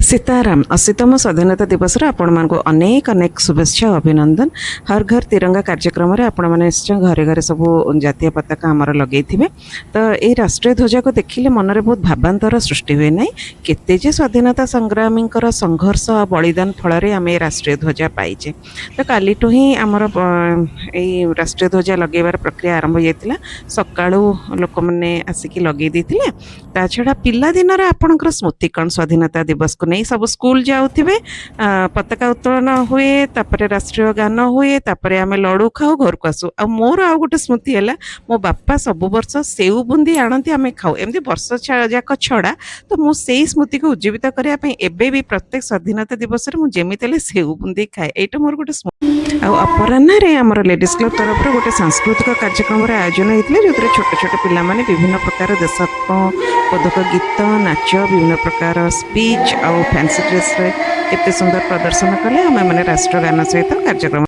सीताराम 80तम स्वाधीनता दिवस आपण मानक अनेक अनेक शुभेच्छा अभिनंदन। हर घर तिरंगा कार्यक्रम आपण मैंने निश्चय घरे घरे सब जातीय पताका आमर लगे थे। तो ये राष्ट्रीय ध्वजा को देखिले मन में बहुत भावांतर सृष्टि हुए ना केते जे स्वाधीनता संग्रामी संघर्ष आ बलिदान फल आम राष्ट्रीय ध्वजा पाइचे। तो कालीठू ही आमर राष्ट्रीय ध्वजा लगेबार प्रक्रिया आरंभ होता सका लोक मैंने आसिक लगे ता छड़ा पिला दिन आपणकर स्मृति कौन स्वाधीनता दिवस को नहीं सब स्कूल जाऊे पताका उत्तोलन हुए तापर राष्ट्रीय गान हुए तापर आम लड़ू खाऊ घर को आसू आ मोर आ गोटे स्मृति है मो बापा सब वर्ष सेव बुंदी आनती आम खाऊ एमती वर्ष जाक छड़ा तो मुझे स्मृति को उज्जीवित करने एबे भी प्रत्येक स्वाधीनता दिवस मुझे सेव बुंदी खाए यहाँ मोर गोटे स्मृति। अपराह्न आमर लेडीज क्लब तरफ गोटे सांस्कृतिक कार्यक्रम आयोजन होता जो छोट छोट पिला विभिन्न प्रकार देशात्मक गीत नाच विभिन्न प्रकार स्पीच आ फैंसी ड्रेस केते सुंदर प्रदर्शन कले आम मैंने राष्ट्रगान सहित कार्यक्रम